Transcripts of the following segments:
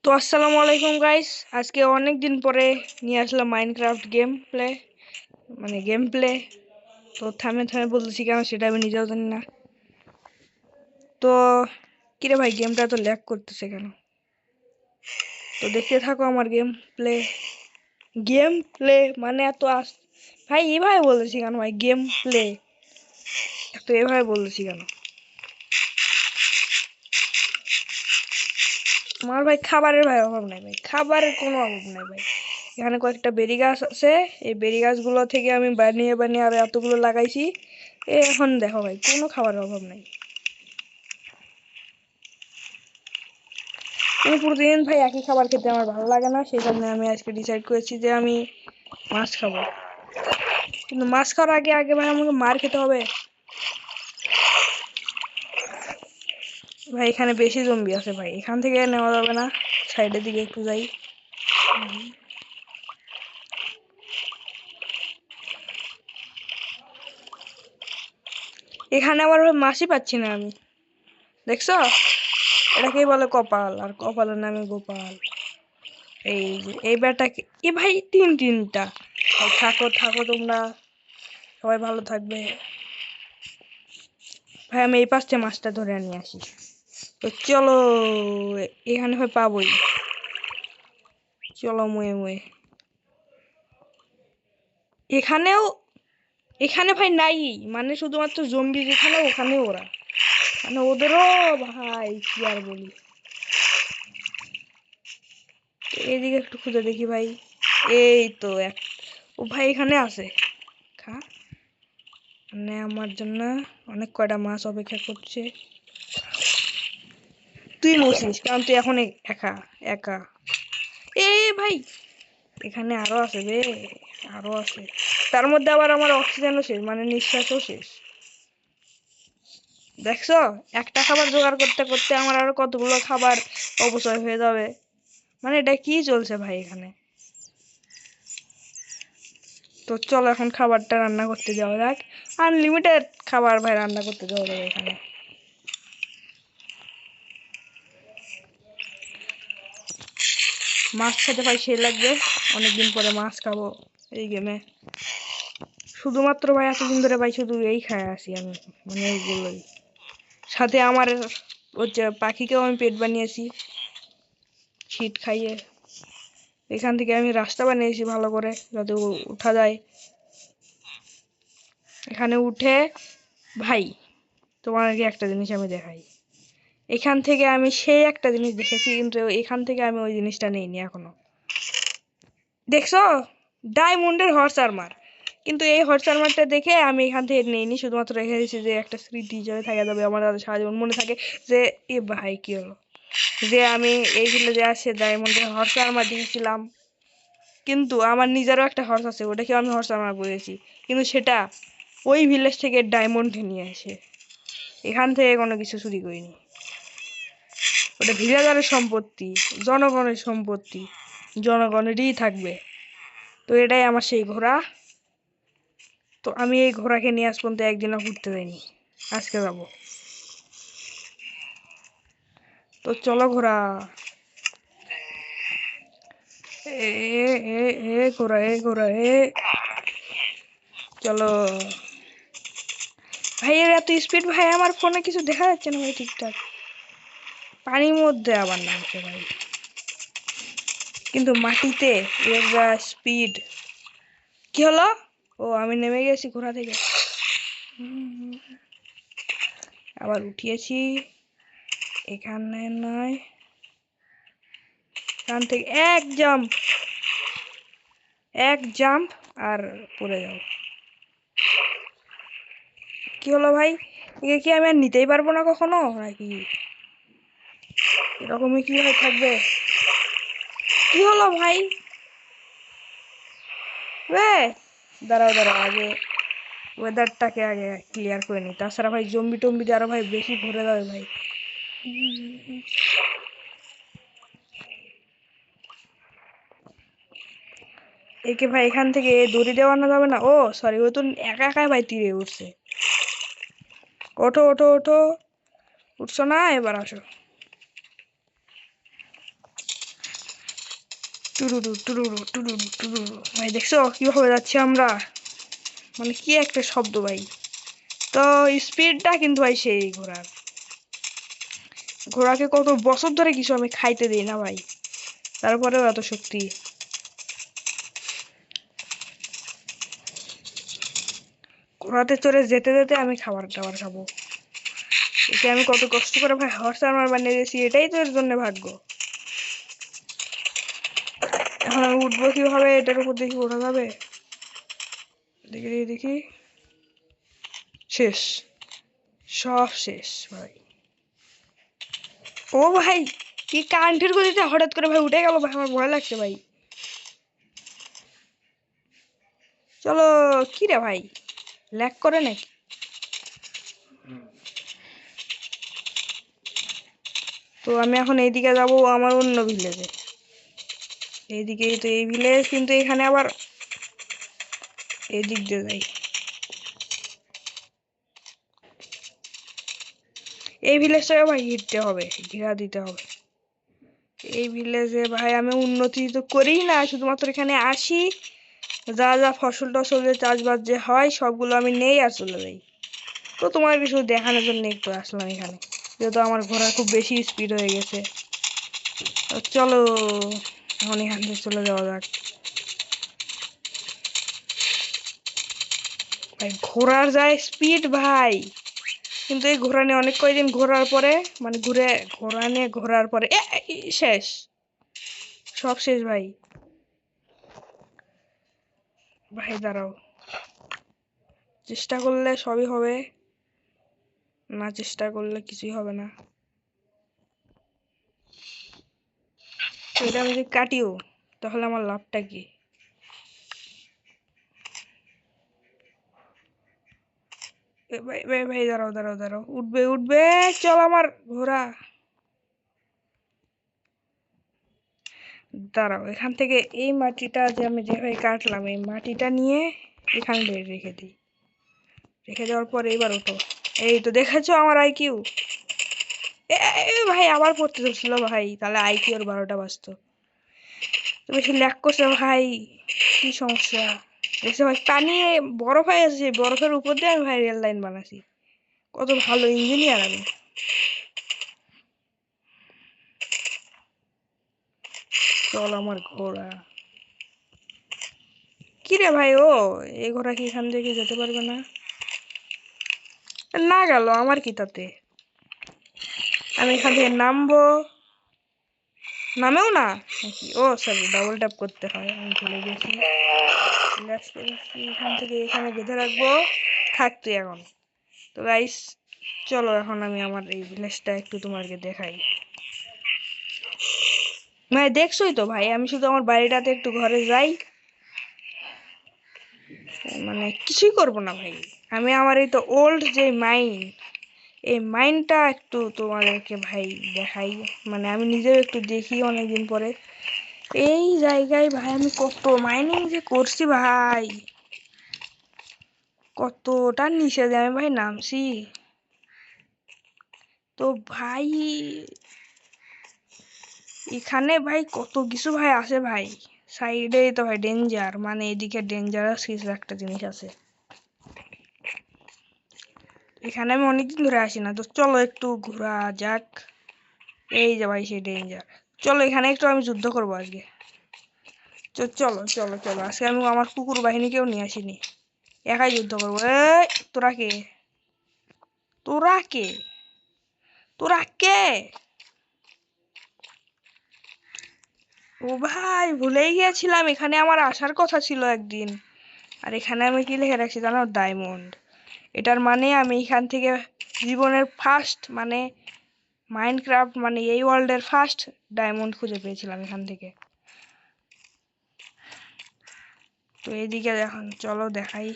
তো আসসালামু আলাইকুম গাইস, আজকে অনেক দিন পরে নিয়ে আসলাম মাইনক্রাফট গেম প্লে। তো থামে থামে বলতেছি কেন সেটা আমি নিজেও জানি না। তো কিরে ভাই, গেমটা তো ল্যাগ করতেছে কেন? তো দেখতে থাকো আমার গেম প্লে মানে এত ভাই এভাবে বলতেছি কেন ভাই? গেম প্লে তো এভাবে বলতেছি কেন? আমার ভাই খাবারের অভাব নাই ভাই, খাবারের কোনো অভাব নাই ভাই। এখানে কয়েকটা বেরি গাছ আছে, এই বেরি গাছগুলো থেকে আমি বানিয়ে বানিয়ে আরো এতগুলো লাগাইছি। এখন দেখো ভাই, কোনো খাবারের অভাব নাই। কিন্তু প্রতিদিন ভাই একই খাবার খেতে আমার ভালো লাগে না, সেই জন্য আমি আজকে ডিসাইড করেছি যে আমি মাছ খাবো। কিন্তু মাছ খাওয়ার আগে আগে ভাই আমাকে মার খেতে হবে। ভাই এখানে বেশি জম্বি আছে ভাই, এখান থেকে নেওয়া যাবে না, সাইডের দিকে একটু যাই। এখানে আবার মাছই পাচ্ছি না আমি, দেখছো? এটাকেই বলে কপাল, আর কপালের নামে গোপাল। এই যে এই ব্যাটাকে, এ ভাই তিনটা। থাকো থাকো তোমরা, সবাই ভালো থাকবে। ভাই আমি এই পাশে মাছটা ধরে নিয়ে আসি। তো চলো, এখানে হয় পাবোই। চলো মুয়ে মুয়ে। এখানেও, এখানে ভাই নাই, মানে শুধুমাত্র জম্বি যেখানে ওখানে ওরা, মানে ওদেরও ভাই কি আর বলি। এইদিকে একটু খুঁজে দেখি ভাই। এই তো ও ভাই এখানে আছে। খা, মানে আমার জন্য অনেক কয়টা মাছ অপেক্ষা করছে। তুই মরছিস কারণ তুই এখন একা একা। এ ভাই এখানে আরো আছে রে, আরো আছে। তার মধ্যে আবার আমার অক্সিজেনও শেষ, মানে নিঃশ্বাসও শেষ। দেখছো, একটা খাবার জোগাড় করতে করতে আমার আরো কতগুলো খাবার অপচয় হয়ে যাবে। মানে এটা কি চলছে ভাই এখানে? তো চলো এখন খাবারটা রান্না করতে যাওয়া যাক। আনলিমিটেড খাবার ভাই রান্না করতে যাওয়া যাবে এখানে। মাছ খেতে ভাই সেই লাগবে, অনেকদিন পরে মাছ খাবো এই গেমে। শুধুমাত্র ভাই এতদিন ধরে ভাই শুধু এই খাই আসি আমি, মানে এইগুলোই। সাথে আমার হচ্ছে পাখিকেও আমি পেট বানিয়েছি ছিট খাইয়ে। এখান থেকে আমি রাস্তা বানিয়েছি ভালো করে যাতে উঠা যায়। এখানে উঠে ভাই তোমাকে একটা জিনিস আমি দেখাই। এখান থেকে আমি সেই একটা জিনিস দেখেছি, কিন্তু এখান থেকে আমি ওই জিনিসটা নেইনি এখনো। দেখছো, ডায়মন্ডের হর্স আর্মার। কিন্তু এই হর্স আর্মারটা দেখে আমি এখান থেকে নেইনি, শুধুমাত্র রেখে দিয়েছি যে একটা স্মৃতি হিসেবে থাকা যাবে আমার, সারা জীবন মনে থাকে যে এ ভাই কি হলো, যে আমি এই ভিলেজে আসে ডায়মন্ডের হর্স আর্মার দেখেছিলাম। কিন্তু আমার নিজেরও একটা হর্স আছে, ওটাকে আমি হর্স আর্মার বলেছি, কিন্তু সেটা ওই ভিলেজ থেকে ডায়মন্ড নিয়ে আসে, এখান থেকে কোনো কিছু চুরি করিনি। ওটা ভিলেজারের সম্পত্তি, জনগণের সম্পত্তি, জনগণেরই থাকবে। তো এটাই আমার সেই ঘোড়া। তো আমি এই ঘোড়াকে নিয়ে আজ পর্যন্ত একদিনও ঘুরতে যাইনি, আজকে যাব। তো চলো ঘোড়া, এ এ এ ঘোড়া, এ ঘোড়া, এ চলো। ভাই এর এত স্পিড ভাই, আমার ফোনে কিছু দেখা যাচ্ছে না ভাই ঠিকঠাক। পানির মধ্যে আবার নামছে ভাই, কিন্তু মাটিতে এর যা স্পিড। কি হলো? ও আমি নেমে গেছি ঘোড়া থেকে, আবার উঠিয়েছি। এখানে নয়, এখান থেকে এক জাম্প আর পড়ে যাও। কি হলো ভাই? একে কি আমি আর নিতেই পারবো না কখনো নাকি? এরকমই কি হয়ে থাকবে? কি হলো ভাই? দাঁড়াও দাঁড়াও, আগে ওয়েদারটাকে আগে ক্লিয়ার করে নি, তাছাড়া ভাই জম্বি টম্বি দিয়ে আরো ভাই বেশি ভরে যাবে ভাই। একে ভাই এখান থেকে দড়ি দেওয়ানো যাবে না? ও সরি, ও তো একা একাই ভাই তীরে উঠছে। ওঠো ওঠো ওঠো, উঠছো না? এবার আসো। টুরুরু টুরুরু টুরুরু টুরুরু। ভাই দেখছো কিভাবে যাচ্ছি আমরা, মানে কি একটা শব্দ ভাই। তো স্পিডটা কিন্তু ভাই সেই ঘোড়ার, ঘোড়াকে কত বছর ধরে কিছু আমি খাইতে দিই না ভাই, তারপরেও এত শক্তি। ঘোড়াতে চড়ে যেতে যেতে আমি খাবার টাবার খাবো। একে আমি কত কষ্ট করে ভাই হর্স আর্মার বানিয়ে দিয়েছি, এটাই তো এর জন্য ভাগ্য। এখন আমি উঠবো কিভাবে, এটার উপর দেখি ওঠা যাবে? দেখি দেখি দেখি, শেষ, সব শেষ ভাই। ও ভাই, কি কান্ঠির গতিতে হঠাৎ করে ভাই উঠে গেল ভাই, আমার ভয় লাগছে ভাই। চলো, কি রে ভাই, ল্যাগ করে নাকি? তো আমি এখন এইদিকে যাব আমার অন্য ভিলেজে, এইদিকেই তো এই ভিলেজ, কিন্তু এখানে আবার এদিক দিয়ে যাই। এই ভিলেজটাকে ভাই ঘিরতে হবে, ঘেরা দিতে হবে। এই ভিলেজে ভাই আমি উন্নতি তো করি না, শুধুমাত্র এখানে আসি, যা যা ফসল টসলের চাষবাস যে হয় সবগুলো আমি নেই আর চলে যাই। তো তোমার কিছু দেখানোর জন্য একটু আসলাম এখানে, যেহেতু আমার ঘোড়া খুব বেশি স্পিড হয়ে গেছে। চলো এখন এখান থেকে চলে যাওয়া যাক। ভাই ঘোড়ার যায় স্পিড ভাই, কিন্তু এই ঘোড়া নিয়ে অনেক কয়দিন ঘোরার পরে, মানে ঘোড়া নিয়ে ঘোরার পরে শেষ, সব শেষ ভাই। ভাই দাঁড়াও, চেষ্টা করলে সবই হবে, না চেষ্টা করলে কিছুই হবে না। তো এটা আমি যদি কাটিও, তাহলে আমার লাভটা কি? ভাই ভাই ভাই দাঁড়াও দাঁড়াও দাঁড়াও, উঠবে উঠবে, চল আমার ঘোড়া। দাঁড়াও, এখান থেকে এই মাটিটা যে আমি যেভাবে কাটলাম, এই মাটিটা নিয়ে এখানে রেখে দিই। রেখে দেওয়ার পর এইবার ওঠো। এই তো দেখেছো আমার আইকিউ। ভাই আবার পড়তে ধরছিল ভাই, তাহলে আইকিউ আর 12টা বাজতো। তো বেশি ল্যাগ করছে ভাই, কি সমস্যা দেখছে ভাই, পানি বরফ হয়ে আছে, বরফের উপর দিয়ে আমি ভাই রেল লাইন বানাইছি, কত ভালো ইঞ্জিনিয়ার আমি। চল আমার ঘোড়া। কি রে ভাই, ও এই ঘোড়া কি এখান থেকে যেতে পারবে না? না গেল, আমার কি তাতে, আমি এখান থেকে নামবো, নামেও না নাকি? ও সরি, ডাবল ট্যাপ করতে হয়, আমি ভুলে গেছি। এখান থেকে এখানে বেঁধে রাখবো, থাক তুই এখন। তো গাইস চলো এখন আমি আমার এই ভিলেজটা একটু তোমাকে দেখাই। ভাই দেখছোই তো ভাই, আমি শুধু আমার বাড়িটাতে একটু ঘরে যাই, মানে কিছুই করব না ভাই। আমি আমার এই তো ওল্ড যে মাইন্ড, এই মাইন্ডটা একটু তোমাদেরকে ভাই দেখাই, মানে আমি নিজেও একটু দেখি অনেকদিন পরে। এই জায়গায় ভাই আমি কত মাইনিং যে করছি ভাই, কতটা নিচে যে আমি ভাই নামছি। তো ভাই এখানে ভাই কত কিছু ভাই আছে ভাই, সাইডে তো ভাই ডেঞ্জার, মানে এদিকে ডেঞ্জারাস কিছু একটা জিনিস আছে। এখানে আমি অনেকদিন ধরে আসি না, তো চলো একটু ঘোরা যাক। এই যে ভাই সেই ডেঞ্জার, চলো এখানে একটু আমি যুদ্ধ করবো আজকে। চলো চলো চলো, আজকে আমি আমার কুকুর বাহিনীকেও নিয়ে আসিনি, একাই যুদ্ধ করবো। এই তোরা কে, তোরা কে, তোরা কে? ও ভাই ভুলেই গিয়েছিলাম, এখানে আমার আসার কথা ছিল একদিন। আর এখানে আমি কি লিখে রাখছি জানো, ডায়মন্ড। এটার মানে আমি এখান থেকে জীবনের ফার্স্ট, মানে মাইনক্রাফট মানে এই ওয়ার্ল্ডের ফার্স্ট ডায়মন্ড খুঁজে পেয়েছিলাম এখান থেকে। তো এইদিকে এখন চলো দেখাই,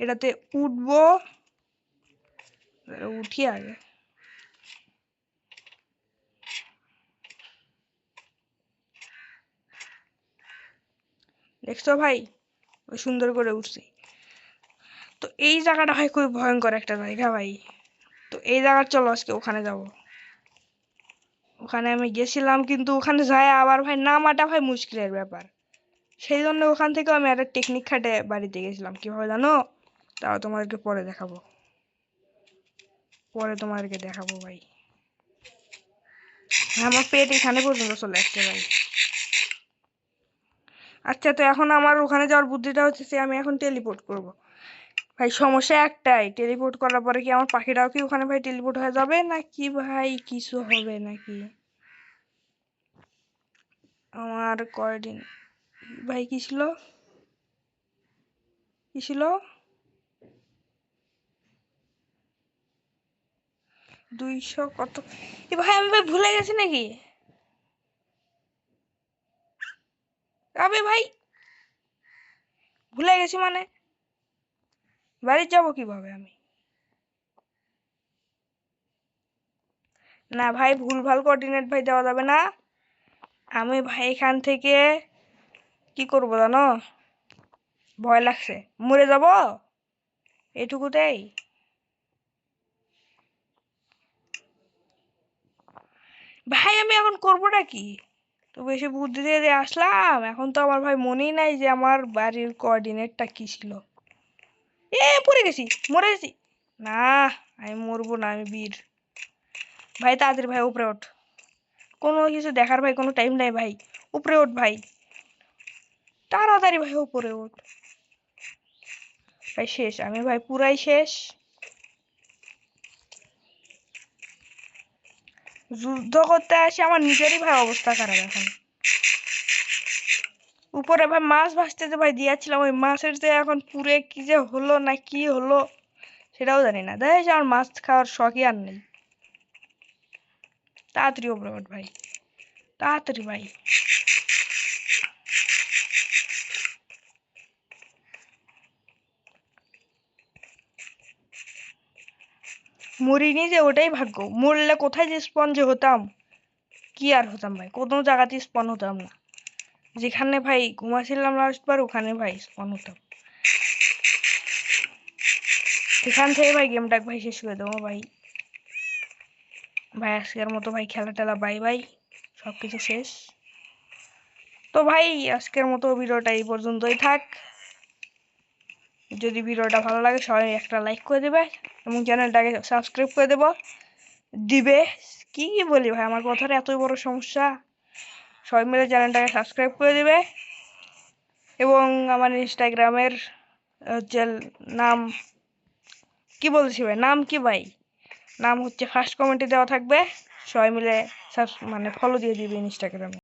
এটাতে উঠবো, উঠি আগে। দেখছো ভাই, ওই সুন্দর করে উঠছি। তো এই জায়গাটা ভাই খুবই ভয়ঙ্কর একটা জায়গা ভাই, তো এই জায়গার চলো আজকে ওখানে যাব। ওখানে আমি গেছিলাম, কিন্তু ওখানে যাই আবার ভাই নামাটা ভাই মুশকিলের ব্যাপার। সেই জন্য ওখান থেকে আমি একটা টেকনিক খাটে বাড়িতে গেছিলাম। কিভাবে জানো? তাও তোমাদেরকে পরে দেখাবো, ভাই। আমার পেট এখানে পর্যন্ত চলে আসছে ভাই। আচ্ছা, তো এখন আমার ওখানে যাওয়ার বুদ্ধিটা হচ্ছে যে আমি এখন টেলিপোর্ট করব। ভাই সমস্যা একটাই, টেলিপোর্ট করার পরে কি আমার পাখিটাও কি ওখানে ভাই টেলিপোর্ট হয়ে যাবে নাকি ভাই কিছু হবে নাকি? আমার কোঅর্ডিন ভাই কি ছিল? 200 কত? ভাই আমি ভাই ভুলে গেছি নাকি? আবে ভাই ভুলে গেছি মানে বাড়ি যাব কিভাবে আমি? না ভাই, ভুলভাল কোঅর্ডিনেট ভাই দেওয়া যাবে না। আমি ভাই এখান থেকে কি করব জানো? ভয় লাগছে, মরে যাব এটুকুতেই। ভাই আমি এখন করবোটা কি? তো বেশি বুদ্ধি দিয়ে দিয়ে আসলাম, এখন তো আমার ভাই মনেই নাই যে আমার বাড়ির কোঅর্ডিনেটটা কি ছিল। পড়ে গেছি, মরে গেছি। না, আমি মরবো না, আমি বীর। ভাই তাড়াতাড়ি ভাই উপরে ওঠ, কোনো কিছু দেখার ভাই কোনো টাইম নাই ভাই। উপরে ওঠ ভাই, তাড়াতাড়ি ভাই উপরে ওঠ। ভাই শেষ, আমি ভাই পুরাই শেষ। যুদ্ধ করতে আসে আমার নিজেরই ভাই অবস্থা খারাপ এখন। উপরে ভাই মাছ ভাজতে যে ভাই দিয়েছিলাম, ওই মাছের যে এখন পুরে কি যে হলো না কি হলো সেটাও জানি না। দেখ আমার মাছ খাওয়ার শখই আর নেই। তাড়াতাড়ি উপরে ওঠ ভাই, তাড়াতাড়ি ভাই। মরিনি যে ওটাই ভাগ্য, মরলে কোথায় যে স্পন যে হতাম, কি আর হতাম ভাই, কোনো জায়গাতেই স্পন হতাম না। যেখানে ভাই ঘুমাছিলাম লাস্টবার ওখানে ভাই স্পন হতাম। এখান থেকে ভাই গেমটা ভাই শেষ করে দেবো ভাই। ভাই আজকের মতো ভাই খেলা টেলা বাই বাই, সবকিছু শেষ। তো ভাই আজকের মতো ভিডিওটা এই পর্যন্তই থাক। যদি ভিডিওটা ভালো লাগে সবাই একটা লাইক করে দেবে এবং চ্যানেলটাকে সাবস্ক্রাইব করে দিবে। কি বলি ভাই, আমার কথার এতই বড় সমস্যা। সবাই মিলে চ্যানেলটাকে সাবস্ক্রাইব করে দেবে এবং আমার ইনস্টাগ্রামের হচ্ছে নাম কি বলছি ভাই, নাম কি ভাই, নাম হচ্ছে ফার্স্ট কমেন্টে দেওয়া থাকবে। সবাই মিলে মানে ফলো দিয়ে দিবে ইনস্টাগ্রামে।